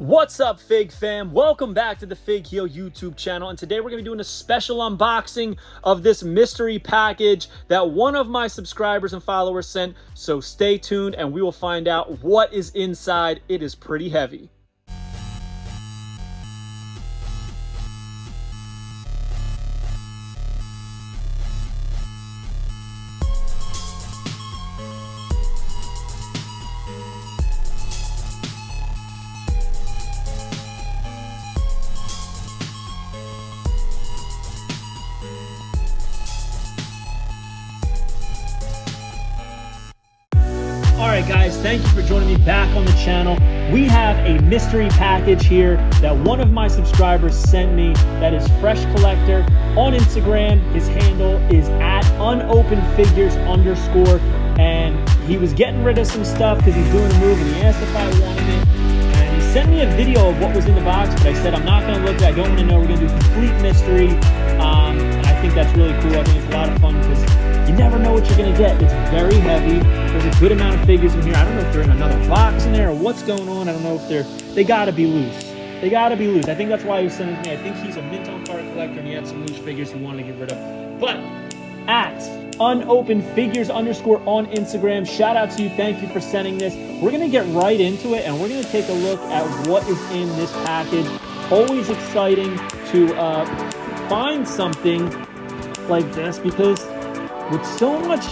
What's up, Fig fam? Welcome back to the Fig Heel YouTube channel, and today we're going to be doing a special unboxing of this mystery package that one of my subscribers and followers sent, so stay tuned and we will find out what is inside. It is pretty heavy. Alright guys, thank you for joining me back on the channel. We have a mystery package here that one of my subscribers sent me that is Fresh Collector on Instagram. His handle is at unopenedfigures_, and he was getting rid of some stuff because he's doing a move and he asked if I wanted it. And he sent me a video of what was in the box, but I said I'm not going to look at it. I don't want to know. We're going to do complete mystery. And I think that's really cool. I think it's a lot of fun because you never know what you're going to get. It's very heavy. There's a good amount of figures in here. I don't know if they're in another box in there or what's going on. I don't know if they got to be loose. They got to be loose. I think that's why he was sending it to me. I think he's a mint on card collector and he had some loose figures he wanted to get rid of. But at unopenedfigures_ on Instagram, shout out to you. Thank you for sending this. We're going to get right into it and we're going to take a look at what is in this package. Always exciting to find something like this because with so much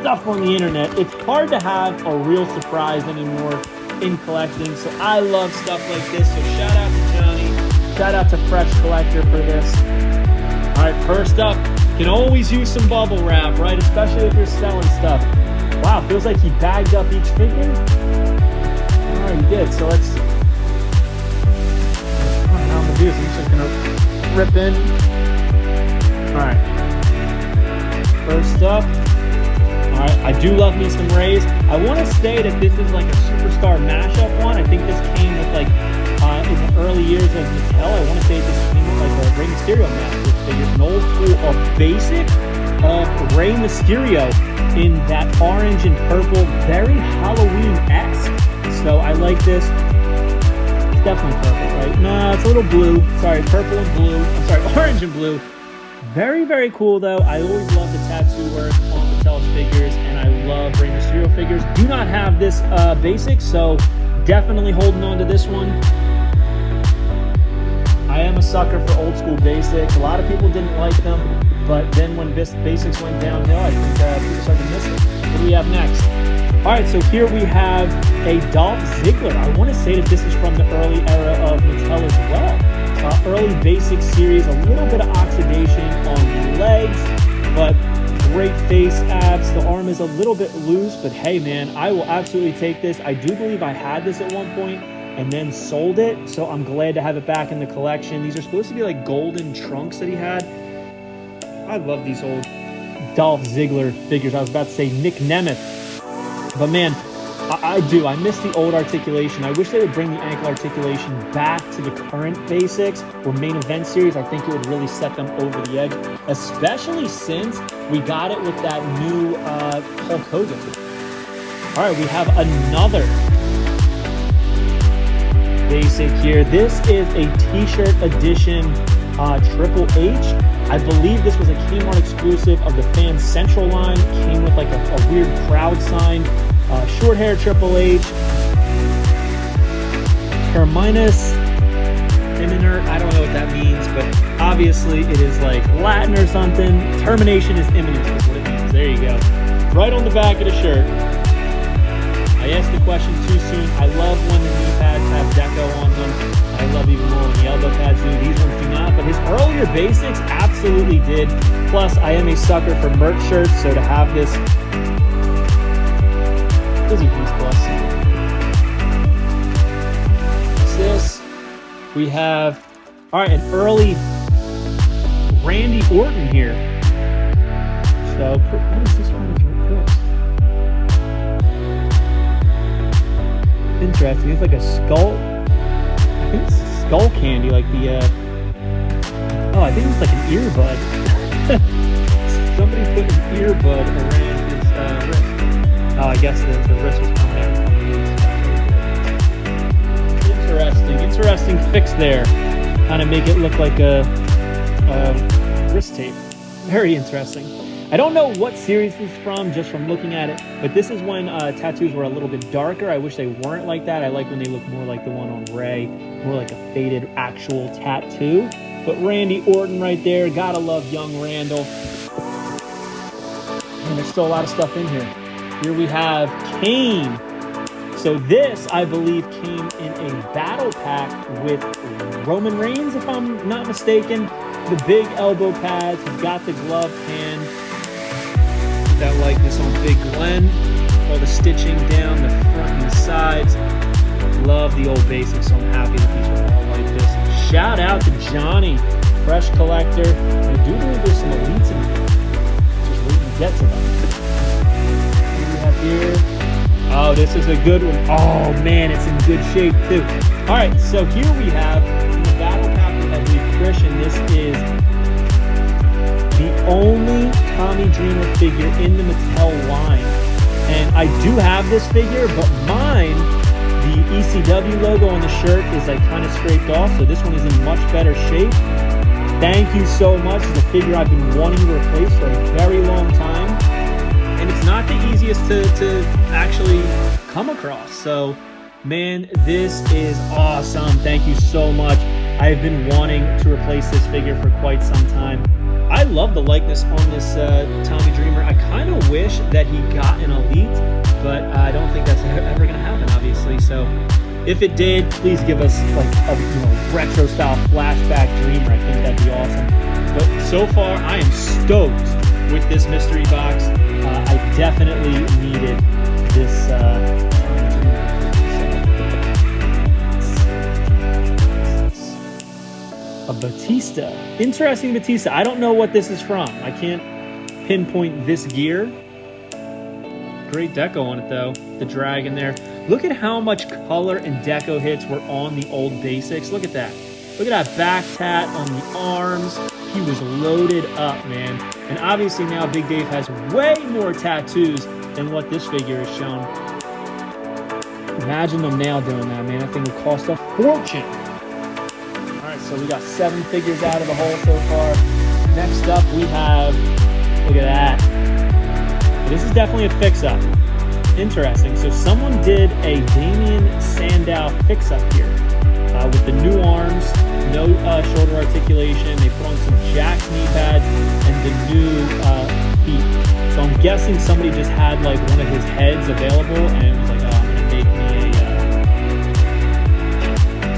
stuff on the internet, it's hard to have a real surprise anymore in collecting. So I love stuff like this. So shout out to Johnny, shout out to Fresh Collector for this. All right, first up, you can always use some bubble wrap, right? Especially if you're selling stuff. Wow, feels like he bagged up each figure. All right, he did. So let's. I don't know how I'm gonna do this. I'm just gonna rip in. All right. First up. Alright, I do love me some Rays. I want to say that this is like a superstar mashup one. I think this came with like, in the early years of Mattel, I want to say this came with like a Rey Mysterio mask figure. An old school of basic Rey Mysterio in that orange and purple, very Halloween-esque. So I like this. It's definitely purple, right? No, it's a little blue. Sorry, purple and blue. I'm sorry, orange and blue. Very, very cool though. I always love the tattoo work on Mattel's figures, and I love Rey Mysterio figures. Do not have this basic, so definitely holding on to this one. I am a sucker for old school basics. A lot of people didn't like them, but then when basics went downhill, I think people started to miss it. What do we have next? All right, so here we have a Dolph Ziggler. I want to say that this is from the early era of Mattel as well. Early basic series, a little bit of oxidation on the legs, but great face abs. The arm is a little bit loose, but hey man, I will absolutely take this. I do believe I had this at one point and then sold it, so I'm glad to have it back in the collection. These are supposed to be like golden trunks that he had. I love these old Dolph Ziggler figures. I was about to say Nick Nemeth, but man, I do. I miss the old articulation. I wish they would bring the ankle articulation back to the current basics or main event series. I think it would really set them over the edge, especially since we got it with that new Hulk Hogan. All right, we have another basic here. This is a t-shirt edition Triple H. I believe this was a Kmart exclusive of the Fan Central line. It came with like a weird crowd sign. Short hair Triple H, Terminus imminent. I don't know what that means, but obviously it is like Latin or something. Termination is imminent is what it means. There you go. Right on the back of the shirt. I asked the question too soon. I love when the knee pads have deco on them. I love even more when the elbow pads do. These ones do not, but his earlier basics absolutely did. Plus, I am a sucker for merch shirts, so to have this Busy Piece Plus. What's this? We have, all right, an early Randy Orton here. So, what is this one? Interesting. It's like a skull. I think it's skull candy, like the. Oh, I think it's like an earbud. Somebody put an earbud around his wrist. Oh, I guess the wrist was coming down on the loose. Interesting. interesting fix there. Kind of make it look like a wrist tape. Very interesting. I don't know what series this is from, just from looking at it, but this is when tattoos were a little bit darker. I wish they weren't like that. I like when they look more like the one on Ray, more like a faded actual tattoo. But Randy Orton right there, gotta love young Randall. And there's still a lot of stuff in here. Here we have Kane. So this, I believe, came in a battle pack with Roman Reigns, if I'm not mistaken. The big elbow pads, he's got the glove hand. That likeness on Big Glenn. All the stitching down the front and the sides. Love the old basics, so I'm happy that these are all like this. Shout out to Johnny, fresh collector. I do believe there's some elites in here. Just waiting to get to them. What do we have here? Oh, this is a good one. Oh man, it's in good shape too. All right, so here we have in the battle pack we have Christian. This is the only Tommy Dreamer figure in the Mattel line. And I do have this figure, but mine, the ECW logo on the shirt is like kind of scraped off, so this one is in much better shape. Thank you so much. It's a figure I've been wanting to replace for a very long time. And it's not the easiest to actually come across. So, man, this is awesome. Thank you so much. I have been wanting to replace this figure for quite some time. I love the likeness on this Tommy Dreamer. I kind of wish that he got an elite, but I don't think that's ever going to happen, obviously. So if it did, please give us like a retro style flashback Dreamer. I think that'd be awesome. But so far, I am stoked with this mystery box. I definitely needed this a Batista. Interesting Batista. I don't know what this is from. I can't pinpoint this gear. Great deco on it though. The dragon there. Look at how much color and deco hits were on the old basics. Look at that. Look at that back tat on the arms. He was loaded up, man. And obviously now Big Dave has way more tattoos than what this figure is shown. Imagine them now doing that, man. That thing would cost a fortune. So we got 7 figures out of the hole so far. Next up we have, look at that. This is definitely a fix-up. Interesting. So someone did a Damien Sandow fix-up here with the new arms, no shoulder articulation. They put on some Jack's knee pads and the new feet. So I'm guessing somebody just had like one of his heads available and was like, oh, I'm gonna make me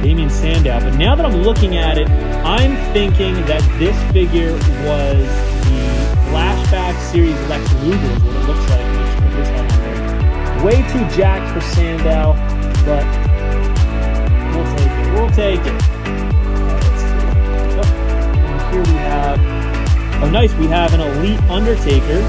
a Damien Sandow. But now that I'm looking at it, I'm thinking that this figure was the Flashback Series Lex Luger is what it looks like. Let's put his head on there. Way too jacked for Sandow, but we'll take it. We'll take it. Let's see. Oh, and here we have, oh nice, we have an Elite Undertaker.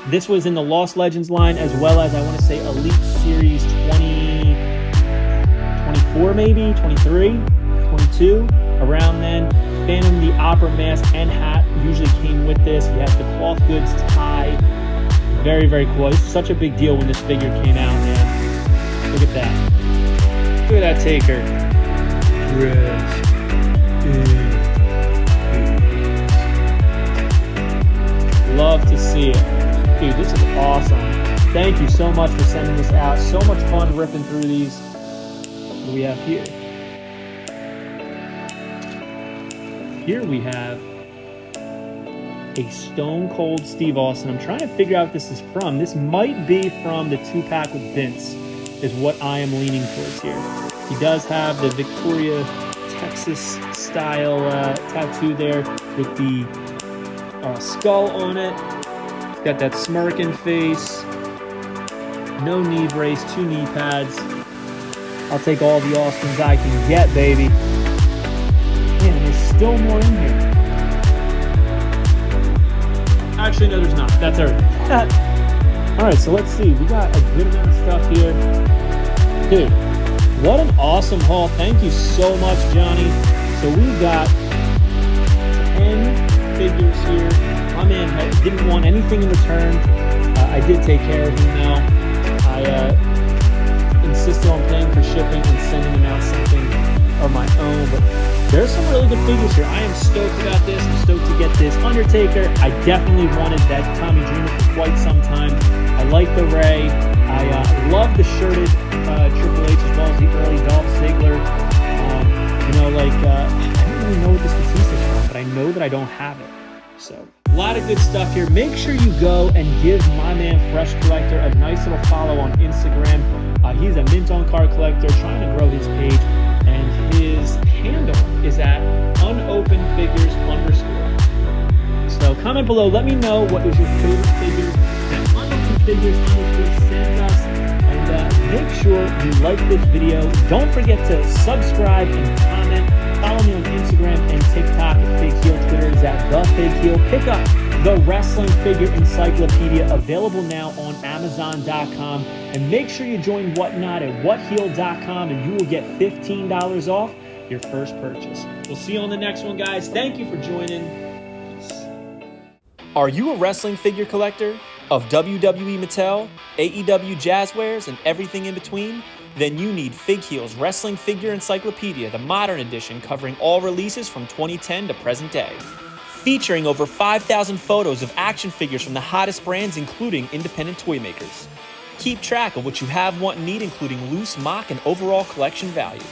This was in the Lost Legends line, as well as, I want to say, Elite Series 24 maybe, 23, 22, around then. Phantom the Opera mask and hat usually came with this. He has the cloth goods tie. Very, very cool. This is such a big deal when this figure came out, man. Look at that. Look at that Taker. Love to see it. Dude, this is awesome. Thank you so much for sending this out. So much fun ripping through these. What do we have here? Here we have a Stone Cold Steve Austin. I'm trying to figure out what this is from. This might be from the 2-pack with Vince, is what I am leaning towards here. He does have the Victoria, Texas style tattoo there with the skull on it. He's got that smirking face. No knee brace, 2 knee pads. I'll take all the Austins I can get, baby. Man, there's still more in here. Actually, no, there's not. That's everything. All right, so let's see. We got a good amount of stuff here. Dude, what an awesome haul. Thank you so much, Johnny. So we've got 10 figures here. My man didn't want anything in return. I did take care of him, though. I insisted on paying for shipping and sending him out something of my own, but there's some really good figures here. I am stoked about this. I'm stoked to get this Undertaker. I definitely wanted that Tommy Dreamer for quite some time. I like the Ray. I love the shirted Triple H as well as the early Dolph Ziggler. I don't really know what this Batista is from, but I know that I don't have it. So a lot of good stuff here. Make sure you go and give my man Fresh Collector a nice little follow on Instagram. He's a mint on card collector trying to grow his page, and his handle is at unopenedfigures_. So comment below, let me know what is your favorite figure that Unopened Figures sent us, and make sure you like this video. Don't forget to subscribe and comment. Follow me on Instagram and TikTok at Fig Heel. Twitter is at The Fig Heel. Pick up the Wrestling Figure Encyclopedia, available now on Amazon.com. And make sure you join Whatnot at WhatHeel.com, and you will get $15 off your first purchase. We'll see you on the next one, guys. Thank you for joining. Peace. Are you a wrestling figure collector of WWE Mattel, AEW Jazzwares, and everything in between? Then you need Fig Heel's Wrestling Figure Encyclopedia, the modern edition covering all releases from 2010 to present day. Featuring over 5,000 photos of action figures from the hottest brands, including independent toy makers. Keep track of what you have, want, and need, including loose, mock, and overall collection value.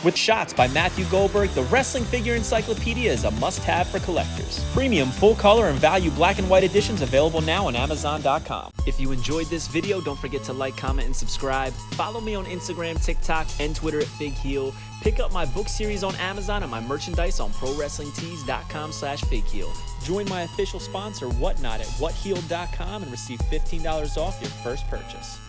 With shots by Matthew Goldberg, the Wrestling Figure Encyclopedia is a must-have for collectors. Premium, full-color, and value black and white editions available now on Amazon.com. If you enjoyed this video, don't forget to like, comment, and subscribe. Follow me on Instagram, TikTok, and Twitter at Fig Heel. Pick up my book series on Amazon and my merchandise on ProWrestlingTees.com/FigHeel. Join my official sponsor, Whatnot, at WhatHeel.com and receive $15 off your first purchase.